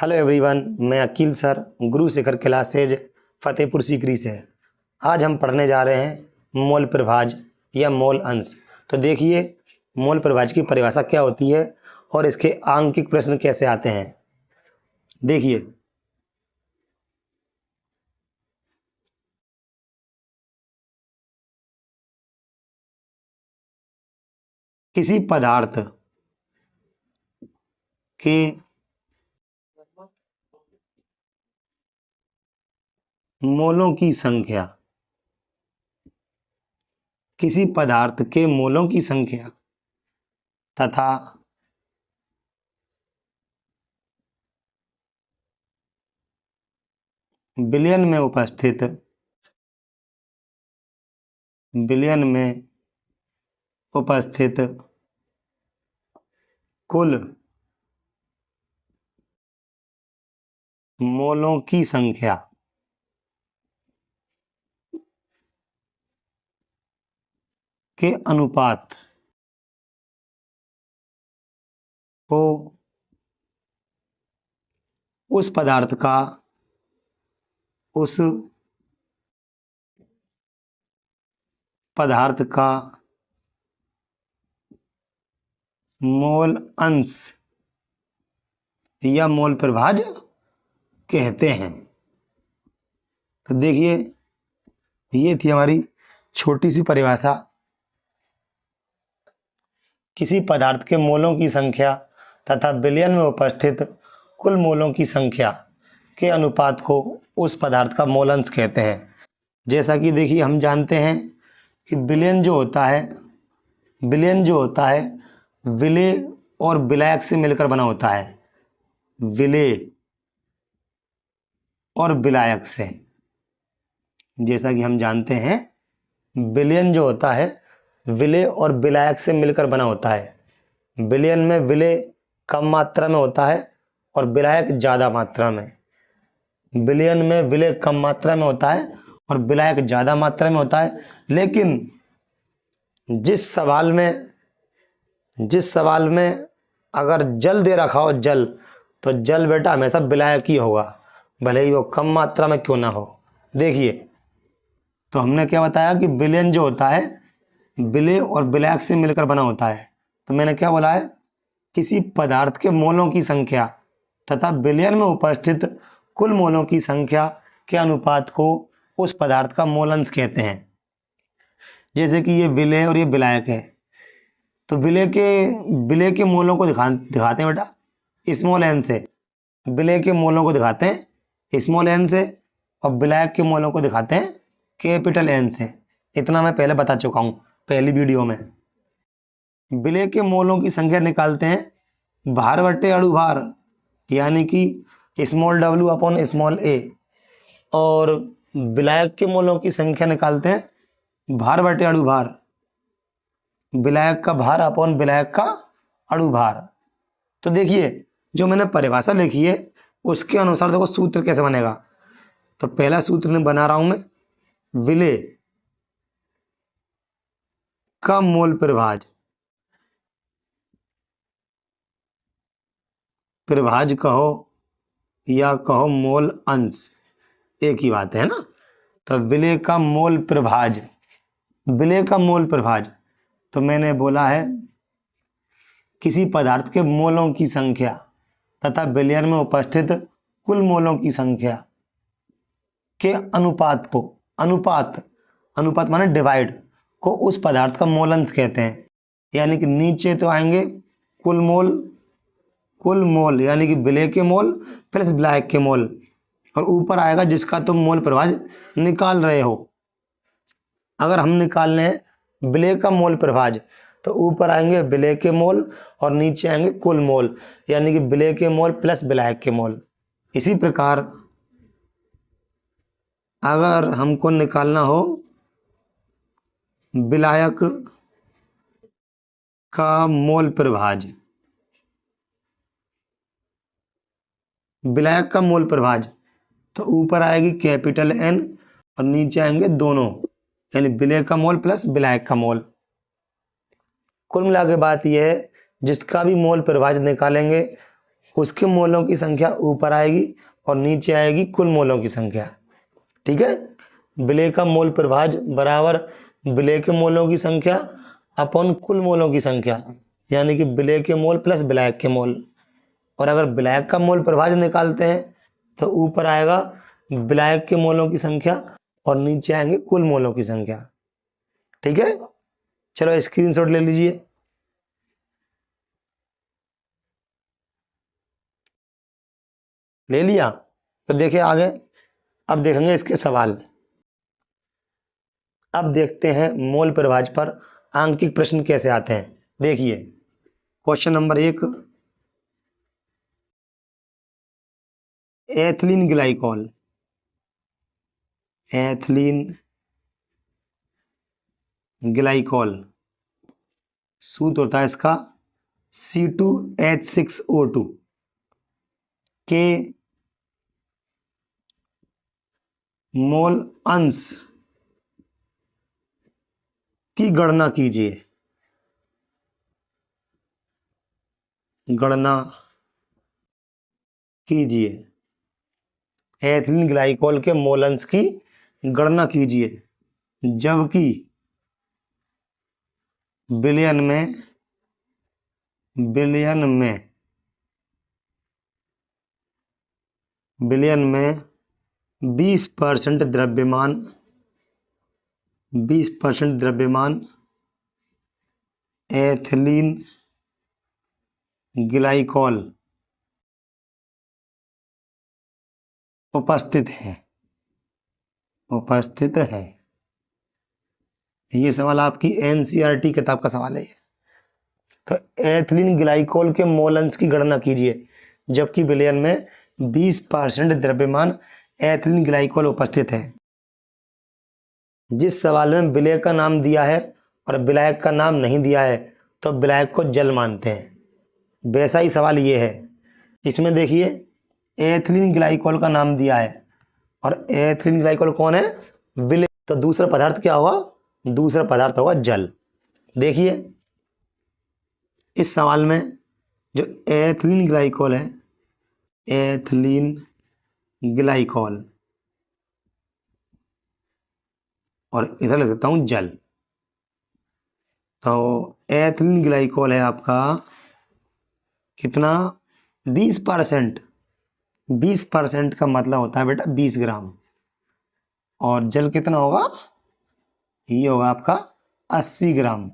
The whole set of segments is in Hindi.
हेलो एवरीवन, मैं अकील सर गुरु शिखर क्लासेज फतेहपुर सीकरी से। आज हम पढ़ने जा रहे हैं मोल प्रभाज या मोल अंश। तो देखिए मोल प्रभाज की परिभाषा क्या होती है और इसके आंकिक प्रश्न कैसे आते हैं। देखिए किसी पदार्थ के मोलों की संख्या, किसी पदार्थ के मोलों की संख्या तथा विलयन में उपस्थित कुल मोलों की संख्या के अनुपात को उस पदार्थ का मोल अंश या मोल प्रभाज कहते हैं। तो देखिए ये थी हमारी छोटी सी परिभाषा। किसी पदार्थ के मोलों की संख्या तथा विलयन में उपस्थित कुल मोलों की संख्या के अनुपात को उस पदार्थ का मोल अंश कहते हैं। जैसा कि देखिए हम जानते हैं कि विलयन जो होता है विलेय और विलायक से मिलकर बना होता है। विलेय और विलायक से, जैसा कि हम जानते हैं विलयन जो होता है विलेय और विलायक से मिलकर बना होता है। विलयन में विलेय कम मात्रा में होता है और विलायक ज़्यादा मात्रा में। विलयन में विलेय कम मात्रा में होता है और विलायक ज़्यादा मात्रा में होता है। लेकिन जिस सवाल में अगर जल दे रखा हो जल, तो जल बेटा हमेशा विलायक ही होगा, भले ही वो कम मात्रा में क्यों ना हो। देखिए तो हमने क्या बताया कि विलयन जो होता है विलेय और विलायक से मिलकर बना होता है। तो मैंने क्या बोला है, किसी पदार्थ के मोलों की संख्या तथा विलयन में उपस्थित कुल मोलों की संख्या के अनुपात को उस पदार्थ का मोल अंश कहते हैं। जैसे कि ये विलेय और ये विलायक है, तो विलेय के मोलों को दिखाते हैं बेटा स्मॉल एन से। विलेय के मोलों को दिखाते हैं स्मॉल एन से और विलायक के मोलों को दिखाते हैं कैपिटल एन से। इतना मैं पहले बता चुका हूँ पहली वीडियो में। विलेय के मोलों की संख्या निकालते हैं भार बट्टे अणु भार, यानी कि स्मॉल डब्ल्यू अपॉन स्मॉल ए। और विलायक के मोलों की संख्या निकालते हैं भार बट्टे अणु भार, विलायक का भार अपॉन विलायक का अणु भार। तो देखिए जो मैंने परिभाषा लिखी है उसके अनुसार देखो सूत्र कैसे बनेगा। तो पहला सूत्र मैं बना रहा हूं मैं, विलेय का मोल प्रभाज कहो या कहो मोल अंश, एक ही बात है ना। तो विलेय का मोल प्रभाज तो मैंने बोला है किसी पदार्थ के मोलों की संख्या तथा विलयन में उपस्थित कुल मोलों की संख्या के अनुपात को, अनुपात माने डिवाइड को उस पदार्थ का मोल अंश कहते हैं। यानी कि नीचे तो आएंगे कुल मोल यानी कि विलेय के मोल प्लस विलायक के मोल, और ऊपर आएगा जिसका तुम मोल प्रभाज निकाल रहे हो। अगर हम निकाल रहे हैं विलेय का मोल प्रभाज तो ऊपर आएंगे विलेय के मोल और नीचे आएंगे कुल मोल, यानी कि विलेय के मोल प्लस विलायक के मोल। इसी प्रकार अगर हमको निकालना हो विलायक का मोल प्रभाज, विलायक का मोल प्रभाज तो ऊपर आएगी कैपिटल एन और नीचे आएंगे दोनों, यानी विलेय का मोल प्लस विलायक का मोल। कुल मिला के बात यह है जिसका भी मोल प्रभाज निकालेंगे उसके मोलों की संख्या ऊपर आएगी और नीचे आएगी कुल मोलों की संख्या। ठीक है, विलेय का मोल प्रभाज बराबर विलेय के मोलों की संख्या अपॉन कुल मोलों की संख्या, यानी कि विलेय के मोल प्लस विलायक के मोल। और अगर विलायक का मोल प्रभाज निकालते हैं तो ऊपर आएगा विलायक के मोलों की संख्या और नीचे आएंगे कुल मोलों की संख्या। ठीक है, चलो स्क्रीनशॉट ले लीजिए। ले लिया? तो देखिए आगे, अब देखेंगे इसके सवाल। अब देखते हैं मोल प्रभाज पर आंकिक प्रश्न कैसे आते हैं। देखिए question number 1, ethylene glycol, ethylene glycol सूत्र होता है इसका C2H6O2 के मोल अंश की गणना कीजिए। गणना कीजिए, एथिलीन ग्लाइकॉल के मोल अंश की गणना कीजिए, जबकि विलयन में 20% द्रव्यमान एथिलीन ग्लाइकॉल उपस्थित है। ये सवाल आपकी एनसीईआरटी किताब का सवाल है। तो एथिलीन ग्लाइकॉल के मोल अंश की गणना कीजिए, जबकि विलयन में 20% द्रव्यमान एथिलीन ग्लाइकॉल उपस्थित है। जिस सवाल में विलेय का नाम दिया है और विलायक का नाम नहीं दिया है तो विलायक को जल मानते हैं, वैसा ही सवाल ये है। इसमें देखिए एथिलीन ग्लाइकॉल का नाम दिया है और एथिलीन ग्लाइकॉल कौन है? विलेय। तो दूसरा पदार्थ क्या होगा? दूसरा पदार्थ होगा जल। देखिए इस सवाल में जो एथिलीन ग्लाइकॉल है, एथिलीन ग्लाइकॉल, और इधर लिख देता हूं जल। तो एथिलीन ग्लाइकॉल है आपका कितना? 20%। 20% का मतलब होता है बेटा 20 ग्राम। और जल कितना होगा? ये होगा आपका 80 ग्राम।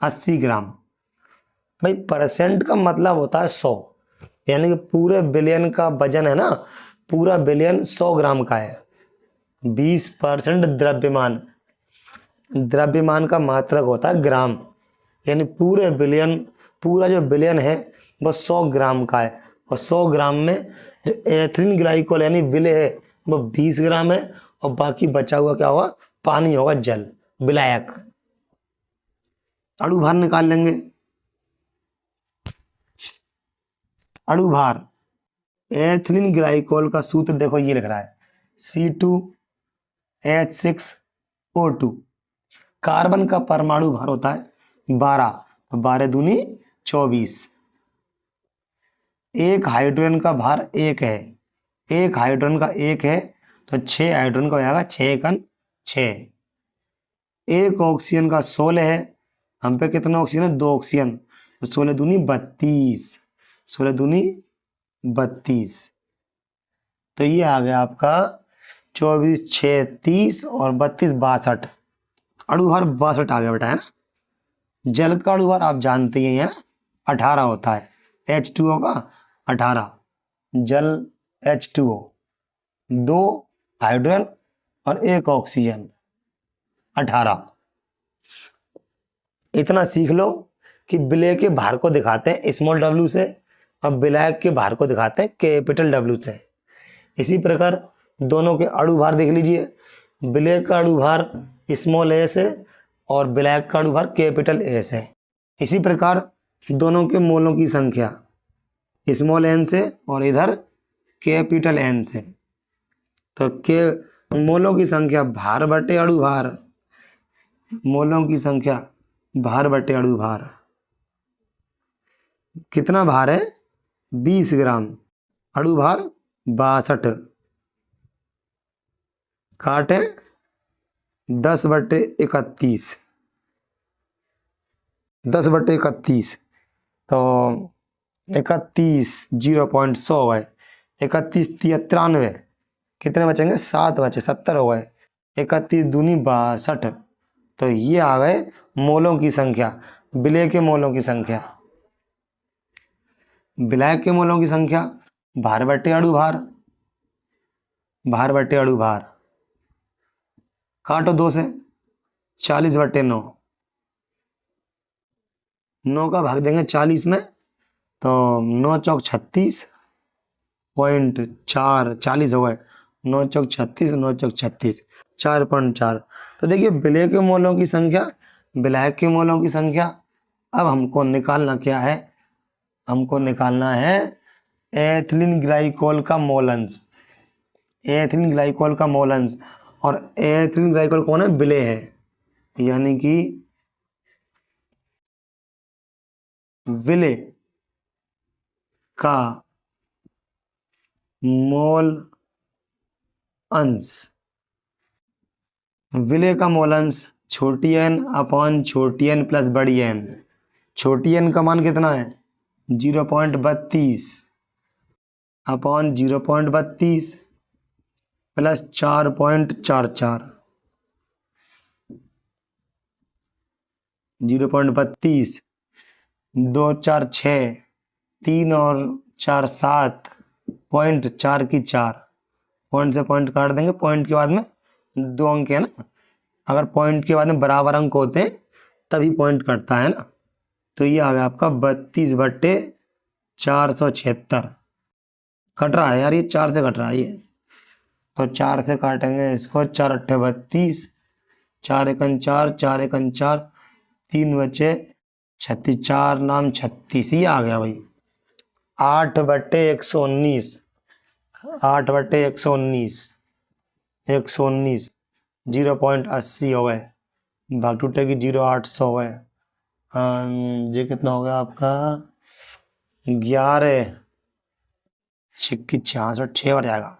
80 ग्राम भाई, परसेंट का मतलब होता है 100, यानी कि पूरे बिलियन का वजन है ना, पूरा बिलियन 100 ग्राम का है। 20% द्रव्यमान का मात्रक होता है ग्राम, यानी पूरे बिलियन, पूरा जो बिलियन है वो 100 ग्राम का है। और 100 ग्राम में जो एथिलीन ग्लाइकॉल यानी विलेय है वो 20 ग्राम है, और बाकी बचा हुआ क्या होगा? पानी होगा, जल, विलायक। अणु भार निकाल लेंगे। अणु भार एथिलीन ग्लाइकॉल का सूत्र देखो, ये लिख रहा है C2H6O2। कार्बन का परमाणु भार होता है 12, तो 12 दूनी 24। एक हाइड्रोजन का भार 1 है, एक हाइड्रोजन का 1 है, तो 6 हाइड्रोजन का हो जाएगा 6 एकन 6। एक ऑक्सीजन का 16 है, हम पे कितना ऑक्सीजन है? 2 ऑक्सीजन, तो 16 दूनी 32, 16 दूनी 32। तो ये आ गया आपका 24 6 30 और 32 62। अणुभार 62 आ गया बेटा, है ना। जल का अणुभार आप जानते ही हैं, 18 होता है। H2O का 18, जल H2O, 2 हाइड्रोजन और 1 ऑक्सीजन, 18। इतना सीख लो कि विलेय के भार को दिखाते हैं स्मॉल w से और विलायक के भार को दिखाते हैं कैपिटल W से। इसी प्रकार दोनों के अणु भार देख लीजिए, विलेय का अणु भार स्मॉल a से और विलायक का अणु भार कैपिटल A से। इसी प्रकार दोनों के मोलों की संख्या स्मॉल n से और इधर कैपिटल N से। तो के मोलों की संख्या भार बटे अणु भार, मोलों की संख्या भार बटे अणु भार। कितना भार है? 20 ग्राम, अड़ू भार 62, काटे 10/31, 10/31, तो 31 0.100 है, 31 93, कितने बचेंगे? 7 बचे, 70 हो गए, 31 दूनी 62, तो ये आ गए मोलों की संख्या, विलेय के मोलों की संख्या। विलायक के मोलों की संख्या भार बटे अड़ू भार, भार बटे अड़ू भार, काटो 2 से, 40/9, 9 का भाग देंगे 40 में, तो 9 चौक 36.4, 40 हो गए, 9 चौक 36, 9 चौक 36, 4.4। तो देखिए विलेय के मोलों की संख्या, विलायक के मोलों की संख्या। अब हमको निकालना क्या है? हमको निकालना है एथिलीन ग्लाइकोल का मोलंस, एथिलीन ग्लाइकोल का मोलंस। और एथिलीन ग्लाइकोल कौन है? विलेय है, यानी कि विलेय का मोल अंश, विलेय का मोल अंश छोटी एन अपॉन छोटी एन प्लस बड़ी एन। छोटी एन का मान कितना है? 0.32 अपॉन 0.32 प्लस 4.44, 0.32, 2 4 6, 3 और 4 7, पॉइंट 4 की 4, पॉइंट से पॉइंट काट देंगे, पॉइंट के बाद में 2 अंक है ना, अगर पॉइंट के बाद में बराबर अंक होते हैं तभी पॉइंट कटता है ना। तो ये आ गया आपका 32/476, कट रहा है यार, ये 4 से कट रहा है ये, तो 4 से काटेंगे इसको, 4 8 32, 4 एकन 4, 4 एकन 4, 3 बचे 36, 4 नाम 36, ही आ गया भाई 8/119, 8/119, 119, 0.80 हो गए, भाग टूटेगी 0.800 हो गए। ये कितना हो गया आपका? 11 छिक्की 66, 6 बार जाएगा,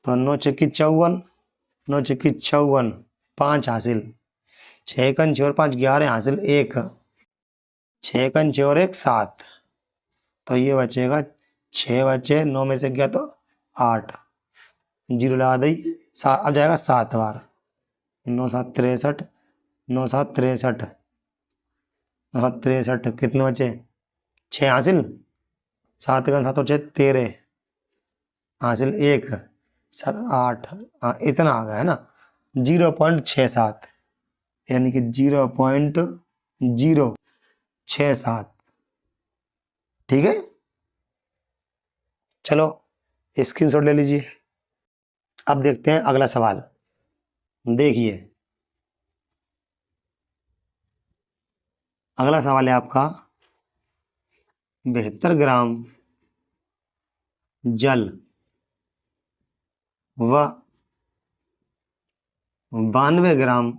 तो 9 छिक्की 54, 9 छिक्की 54, 5 हासिल, 6 कन 6 और 5 11 हासिल, 1, 6 कन 6 और 1 7, तो ये बचेगा 6 बचे, 9 में से गया तो 8, 0 लगा दी, अब जाएगा 7 बार, 9 7 63, 9 7 63, 9 7 63, कितने बचे? 6 हासिल, 7 का 7 और 6 13 हासिल, 1 7 8, हाँ इतना आ गया है ना, 0.67, यानी कि 0.067, ठीक है। चलो स्क्रीनशॉट ले लीजिए। अब देखते हैं अगला सवाल, देखिए अगला सवाल है आपका 72 ग्राम जल व 92 gram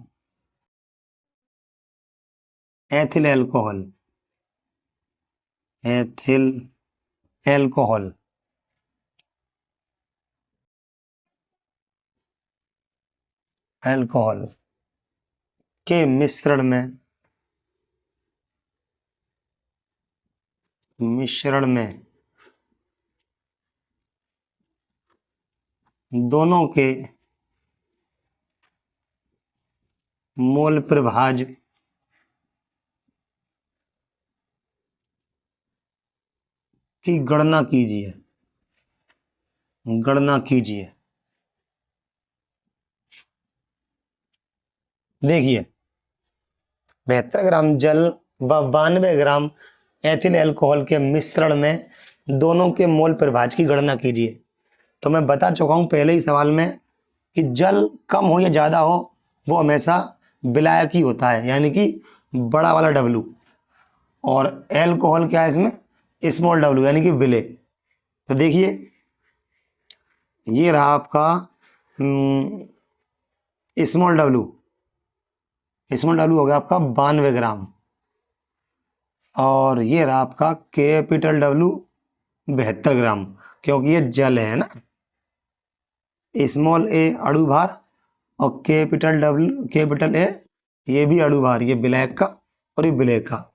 ethyl alcohol, ethyl alcohol alcohol के मिश्रण में दोनों के मोल प्रभाज की गणना कीजिए, गणना कीजिए। देखिए 72 ग्राम जल व 92 ग्राम एथिल अल्कोहल के मिश्रण में दोनों के मोल प्रभाज की गणना कीजिए। तो मैं बता चुका हूं पहले ही सवाल में कि जल कम हो या ज्यादा हो वो हमेशा विलायक ही होता है, यानी कि बड़ा वाला W, और एल्कोहल क्या है इसमें? स्मॉल W, यानी कि विलेय। तो देखिए ये रहा आपका स्मॉल W, स्मॉल W हो गया आपका 92 ग्राम, और ये रहा आपका कैपिटल W 72 ग्राम, क्योंकि ये जल है ना। स्मॉल ए अणु भार और कैपिटल ए ये भी अणु भार, ये ब्लैक का और ये ब्लैक का।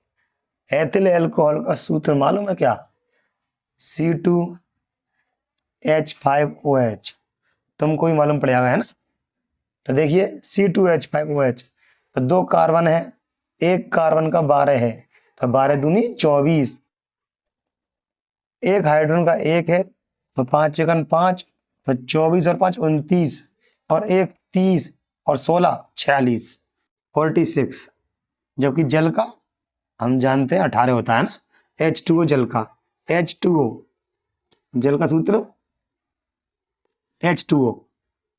एथिल अल्कोहल का सूत्र मालूम है क्या? C2H5OH, तुमको ही मालूम पड़ जाएगा है ना। तो देखिए C2H5OH, तो 2 कार्बन है, एक कार्बन का 12 है, तो 12 दूनी 24। एक हाइड्रोजन का 1 है, तो 5 एकन 5, तो 24 और 5 29, और एक 30 और 16 46 46। जबकि जल का हम जानते हैं 18 होता है ना। H2O जल का, H2O जल का सूत्र H2O।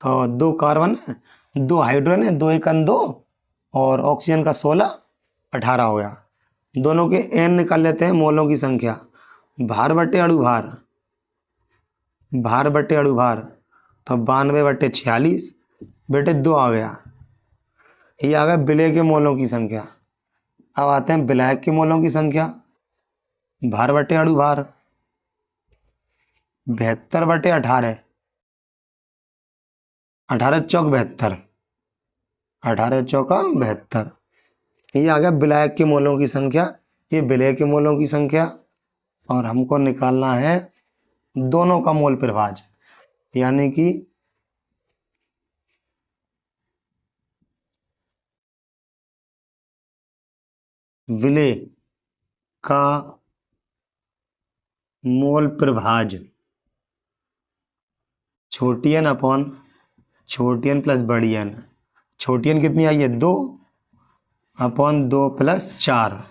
तो 2 कार्बन है, 2 हाइड्रोजन है, 2 एकन 2, और ऑक्सीजन का 16 18 हो गया। दोनों के n निकाल लेते हैं, मोलों की संख्या। भार बटे अणु भार, भार बटे अणु भार, तो 92 बटे 46 बेटे 2 आ गया। ये आ गया विलय के मोलों की संख्या। अब आते हैं विलायक के मोलों की संख्या। भार बटे अणु भार 72 बटे 18, 18 चौक 72, 18 चौका 72। ये आ गया विलायक के मोलों की संख्या, ये विलय के मोलों की संख्या। और हमको निकालना है दोनों का मोल प्रभाज, यानी कि विलय का मोल प्रभाज, छोटी एन अपॉन छोटी एन प्लस बड़ी एन। छोटी एन कितनी आई है? 2 अपॉन 2 प्लस 4,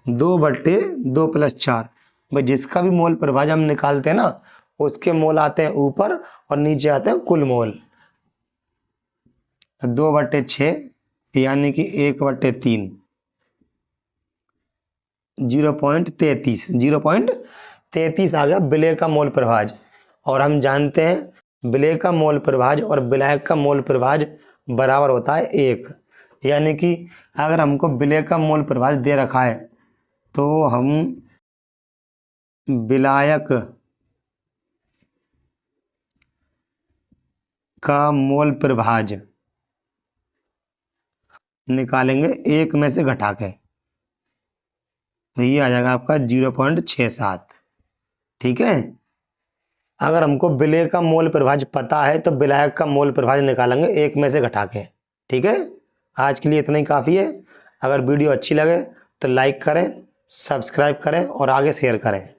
2 बट्टे 2 प्लस 4। भाई जिसका भी मोल प्रभाज हम निकालते हैं ना, उसके मोल आते हैं ऊपर और नीचे आते हैं कुल मोल। 2 बट्टे 6 यानी कि 1 बट्टे 3, 0.33, 0.33 आ गया विलय का मोल प्रभाज। और हम जानते हैं विलय का मोल प्रभाज और विलायक का मोल प्रभाज बराबर होता है 1। यानी कि अगर हमको विलय का मोल प्रभाज दे रखा है, तो हम विलायक का मोल प्रभाज निकालेंगे 1 में से घटा के, तो ये आ जाएगा आपका 0.67। ठीक है। अगर हमको विलय का मोल प्रभाज पता है, तो विलायक का मोल प्रभाज निकालेंगे 1 में से घटा के। ठीक है। आज के लिए इतना ही काफ़ी है। अगर वीडियो अच्छी लगे तो लाइक करें, सब्सक्राइब करें और आगे शेयर करें।